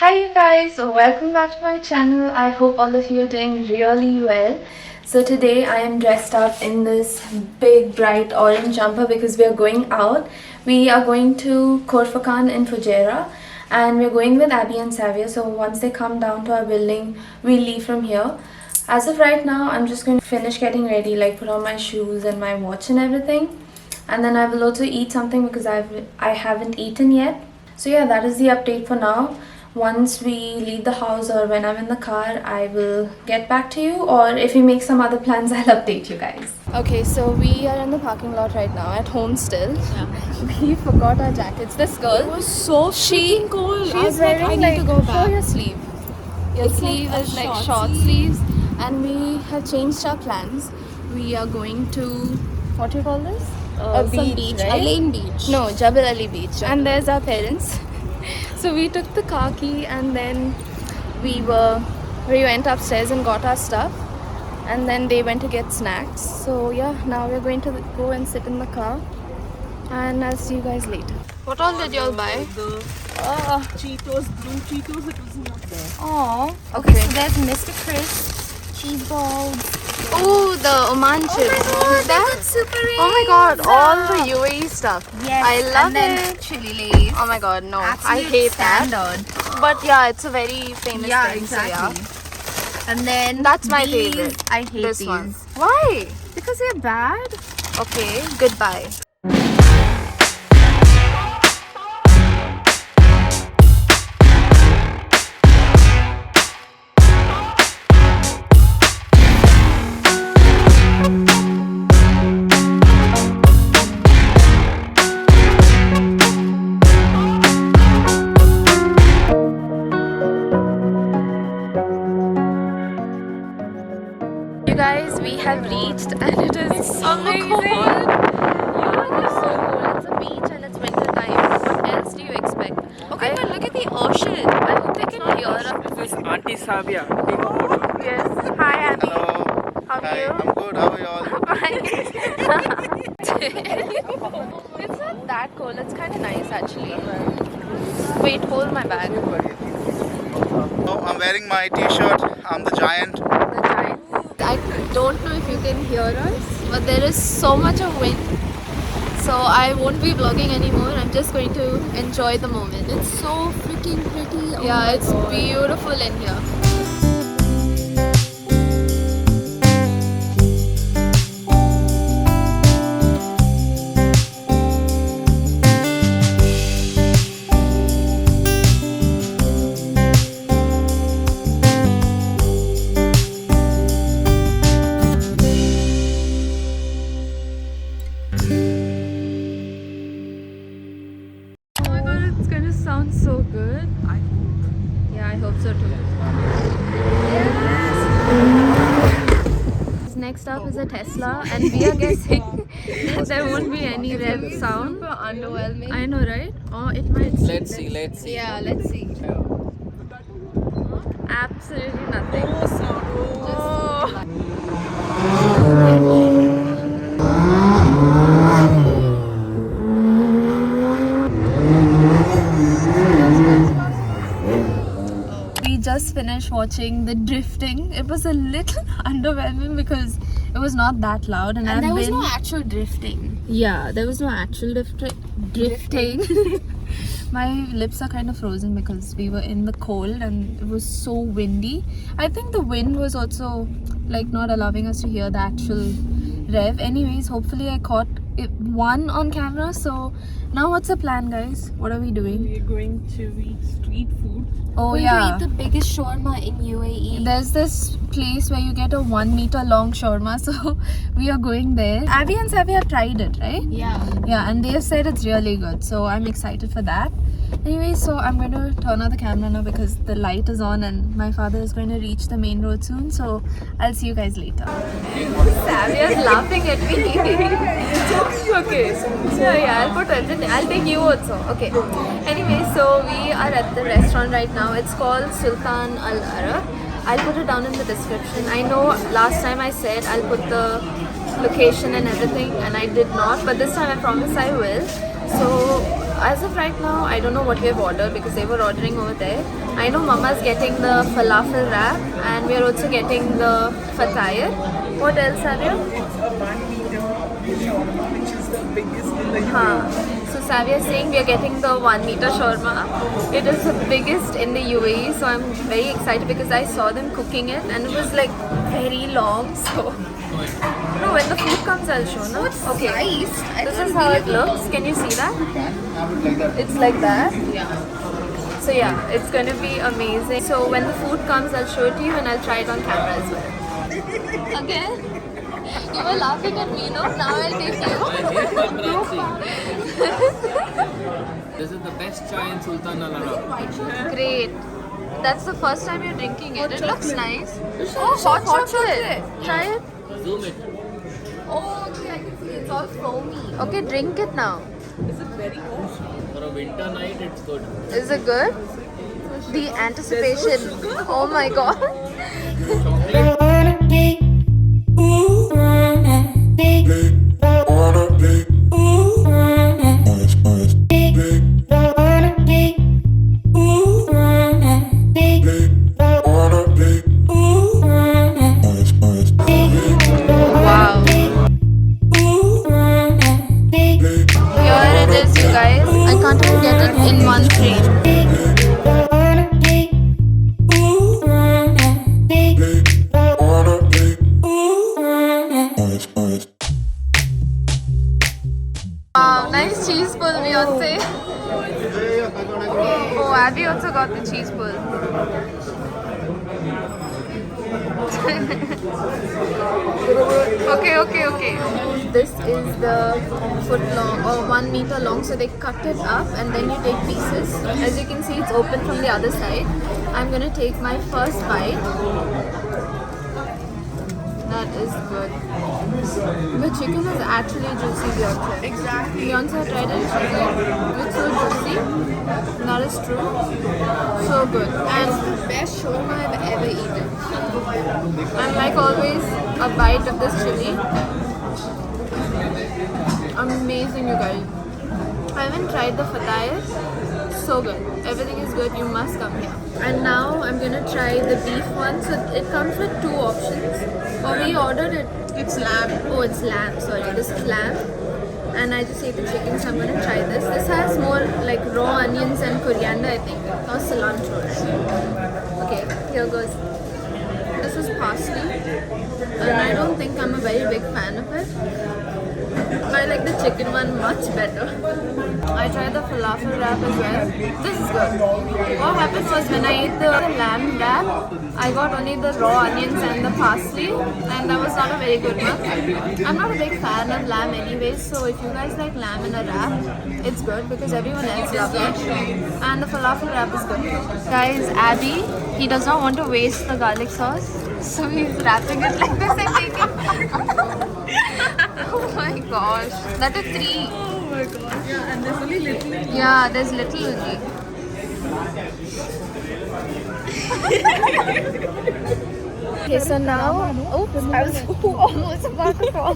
Hi you guys, welcome back to my channel. I hope all of you are doing really well. So today I am dressed up in this big bright orange jumper because we are going out. We are going to Khorfakan in Fujairah and we're going with Abby and Savia. So once they come down to our building, we'll leave from here. As of right now, I'm just going to finish getting ready, like put on my shoes and my watch and everything. And then I will also eat something because I haven't eaten yet. So yeah, that is the update for now. Once we leave the house or when I'm in the car, I will get back to you, or if we make some other plans, I'll update you guys. Okay, so we are in the parking lot right now at home still. Yeah. We forgot our jackets. This girl, It was so cold. She's like, wearing I need to go back. show your sleeve. Your It's sleeve like is a like short short sleeves, and we have changed our plans. We are going to, what do you call this? A beach, right? Alain Beach. No, Jebel Ali Beach. And there's our parents. So we took the car key and then we went upstairs and got our stuff, and then they went to get snacks. So yeah, now we're going to go and sit in the car, and I'll see you guys later. What all did y'all buy? The Cheetos, blue Cheetos, it was not there. Oh, Okay, so there's Mr. Crisp, cheese balls. Oh, the Oman chips. That's super Oh my god, all the UAE stuff. Yes, I love and then it. chili lays. Oh my god, no. I Absolute hate that. standard. But yeah, it's a very famous Yeah, thing. exactly. So And then That's my these, favorite. I hate this these. one. Why? Because they're bad. Okay, goodbye. You guys, we have reached and it is so amazing. Cold. Yeah, it is so cold. It's a beach and it's winter time. What else do you expect? Okay, but look at the ocean. I hope they can hear us. This is Auntie Savia. Take a photo. Yes. Hi, Abby. Hello. How are Hi, you? I'm good. How are you all? It's not that cold. It's kind of nice actually. Wait, hold my bag. Oh, I'm wearing my t-shirt. I'm the giant. The giant. I don't know if you can hear us, but there is so much of wind. So I won't be vlogging anymore. I'm just going to enjoy the moment. It's so freaking pretty. Oh Yeah, my it's God. beautiful in here. Oh my god, it's gonna sound so good. I hope. Yeah, I hope so too. Yes! Next up is a Tesla, and we are guessing that there won't be any rev sound. Super underwhelming. I know, right? Or it might. Let's see. Let's see. Yeah, let's see. Absolutely nothing. We just finished watching the drifting. It was a little underwhelming because it was not that loud, and And there was been... no actual drifting. Yeah, there was no actual drifting. My lips are kind of frozen because we were in the cold and it was so windy. I think the wind was also like not allowing us to hear the actual rev. Anyways, hopefully I caught one on camera. So now what's the plan, guys? What are we doing? We're going to eat street food. Oh We're yeah. gonna eat the biggest shawarma in UAE. There's this place where you get a 1 meter long shawarma, so we are going there. Abby and Savvy have tried it, right? Yeah. Yeah, and they have said it's really good, so I'm excited for that. Anyway, so I'm going to turn on the camera now because the light is on and my father is going to reach the main road soon, so I'll see you guys later. Savvy is laughing at me. Okay, yeah, I'll put it. I'll take you also. Okay. Anyway, so we are at the restaurant right now. It's called Sultan Al Arab. I'll put it down in the description. I know last time I said I'll put the location and everything, and I did not, but this time I promise I will. So as of right now, I don't know what we have ordered because they were ordering over there. I know Mama's getting the falafel wrap and we are also getting the fatayr. What else are you? A 1 meter shawarma, which is the biggest in the UAE. So Savia is saying we are getting the 1 meter shawarma. It is the biggest in the UAE, so I'm very excited because I saw them cooking it and it was like very long. So no, when the food comes, I'll show. No, it's okay. This is how it looks. Can you see that? It's like that. Yeah. So yeah, it's gonna be amazing. So when the food comes, I'll show it to you and I'll try it on camera as well. Again? You were laughing at me, no? Now I'll take you. This is the best chai in Sultan Al Arab. Great. That's the first time you're drinking it. It looks nice. Oh, hot chocolate. Try it. Zoom it. Oh, okay, I can see it's all foamy. Okay, drink it now. Is it very hot? For a winter night, it's good. Is it good? The anticipation. Oh my god. Wow. Here it is, you guys. I can't even get it in one frame. Wow, nice cheese pull, Beyonce. Oh, Abby also got the cheese pull. Okay. This is the foot long or 1 meter long, so they cut it up and then you take pieces. As you can see, it's open from the other side. I'm gonna take my first bite. That is good. The chicken is actually juicy, Beyonce. Exactly. Beyonce tried it. She's like, it's so juicy. That is true. So good. And best shawarma I've ever eaten. And like always, a bite of this chili. Amazing, you guys. I haven't tried the fatayr. So good. Everything is good. You must come here. And now I'm gonna try the beef one. So it comes with 2 options. Or we ordered it. It's lamb. Oh, it's lamb. Sorry, this is lamb. And I just ate the chicken, so I'm gonna try this. This has more like raw onions and coriander, I think, or cilantro. Right? Okay, here goes. This is parsley, and I don't think I'm a very big fan of it. I like the chicken one much better. I tried the falafel wrap as well. This is good. What happened was when I ate the lamb wrap, I got only the raw onions and the parsley, and that was not a very good one. I'm not a big fan of lamb anyways, so if you guys like lamb in a wrap, it's good because everyone else loves it. And the falafel wrap is good. Guys, Abby, he does not want to waste the garlic sauce, so he's wrapping it like this and taking. Oh my gosh, that is 3. Oh my god. Yeah, and there's only little. Yeah, there's little only. Okay, so now, oops, I was almost about to fall.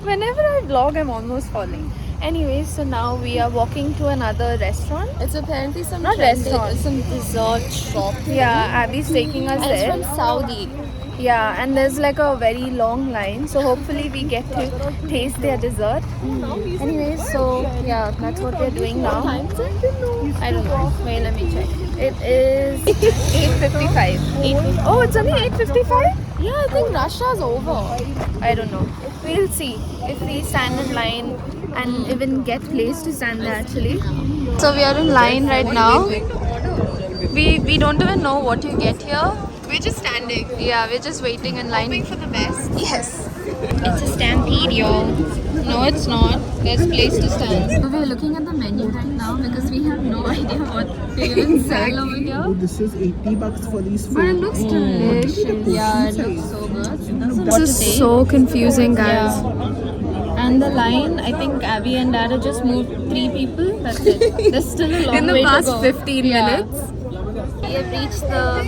Whenever I vlog, I'm almost falling. Anyway, so now we are walking to another restaurant. It's apparently some Not trendy- restaurant. some dessert shop. Yeah, Abby's taking us And it's there. from Saudi. Yeah, and there's like a very long line, so hopefully we get to taste their dessert. Anyway, so yeah, that's what we're doing now. I don't know. Wait, let me check. It is 8:55. Oh, it's only 8:55? Yeah, I think Russia's over. I don't know. We'll see if we stand in line and even get place to stand there actually. So we are in line right now. We don't even know what you get here. We're just standing. Yeah, we're just waiting in line. Hoping for the best. Yes. It's a stampede, y'all. No, it's not. There's place to stand. So we're looking at the menu right now because we have no idea what they even sell over here. This is 80 bucks for these But it food. looks delicious. Yeah, it looks so good. This is take. so confusing, guys. Yeah. And the line, I think Abby and Dad have just moved 3 people. That's it. There's still a long In the way past to go. 15 minutes. We have reached the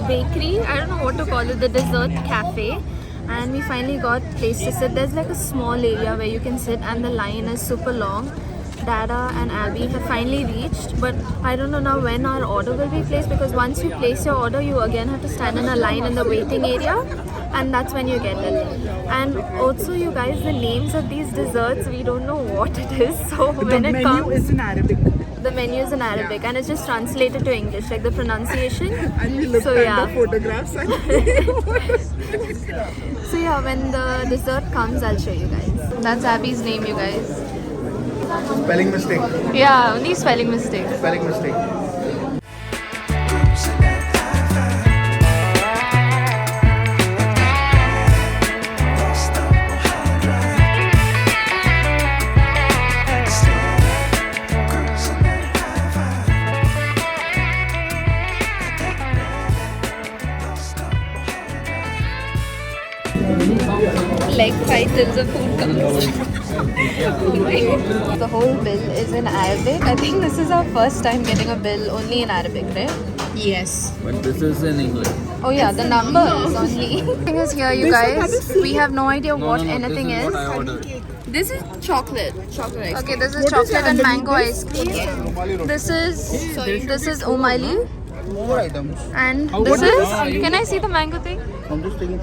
bakery. I don't know what to call it. The dessert cafe. And we finally got place to sit. There's like a small area where you can sit and the line is super long. Dada and Abby have finally reached, but I don't know now when our order will be placed, because once you place your order, you again have to stand in a line in the waiting area, and that's when you get it. And also, you guys, the names of these desserts, we don't know what it is. So The when it menu comes, is in Arabic. the menu is in Arabic and it's just translated to English, like the pronunciation. And we looked So at yeah. the photographs and So yeah, when the dessert comes, I'll show you guys. That's Abby's name, you guys. Spelling mistake. Yeah, only spelling mistakes. Spelling mistake. Leg fight till the food comes. The whole bill is in Arabic. I think this is our first time getting a bill only in Arabic, right? Yes. But this is in English. Oh yeah, the numbers only. Thing is here, you guys. We have no idea what anything this is. what I ordered. This is chocolate. Chocolate ice Okay, this is chocolate and mango ice cream. This is umali, More items. and How this much is. is- Can I see the mango thing? I'm just taking.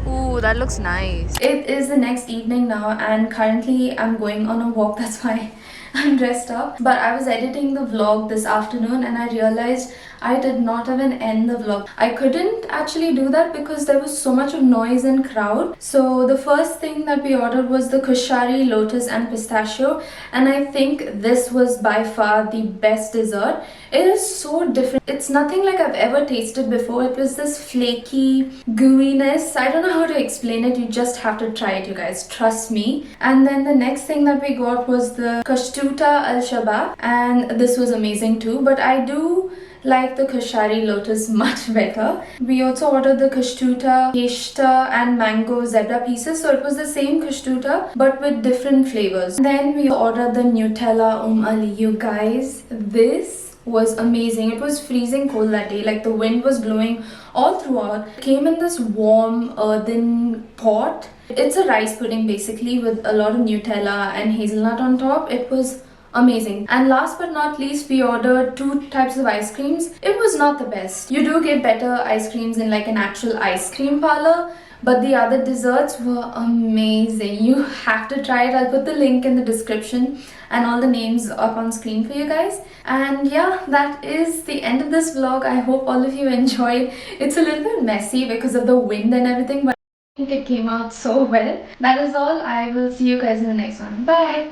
Ooh, that looks nice. It is the next evening now, and currently I'm going on a walk. That's why I'm dressed up. But I was editing the vlog this afternoon and I realized I did not even end the vlog. I couldn't actually do that because there was so much of noise and crowd. So the first thing that we ordered was the kushari, lotus and pistachio, and I think this was by far the best dessert. It is so different. It's nothing like I've ever tasted before. It was this flaky gooiness. I don't know how to explain it. You just have to try it, you guys. Trust me. And then the next thing that we got was the kashtuta al-shabab, and this was amazing too. But I do like the kushari lotus much better. We also ordered the kashtuta, keshta and mango zebra pieces. So it was the same kashtuta but with different flavors. Then we ordered the Nutella Ali. You guys, this was amazing. It was freezing cold that day. Like the wind was blowing all throughout. It came in this warm earthen pot. It's a rice pudding basically with a lot of Nutella and hazelnut on top. It was amazing. And last but not least, we ordered 2 types of ice creams. It was not the best. You do get better ice creams in like an actual ice cream parlor, but the other desserts were amazing. You have to try it. I'll put the link in the description and all the names up on screen for you guys. And yeah, that is the end of this vlog. I hope all of you enjoyed. It's a little bit messy because of the wind and everything, but I think it came out so well. That is all. I will see you guys in the next one. Bye.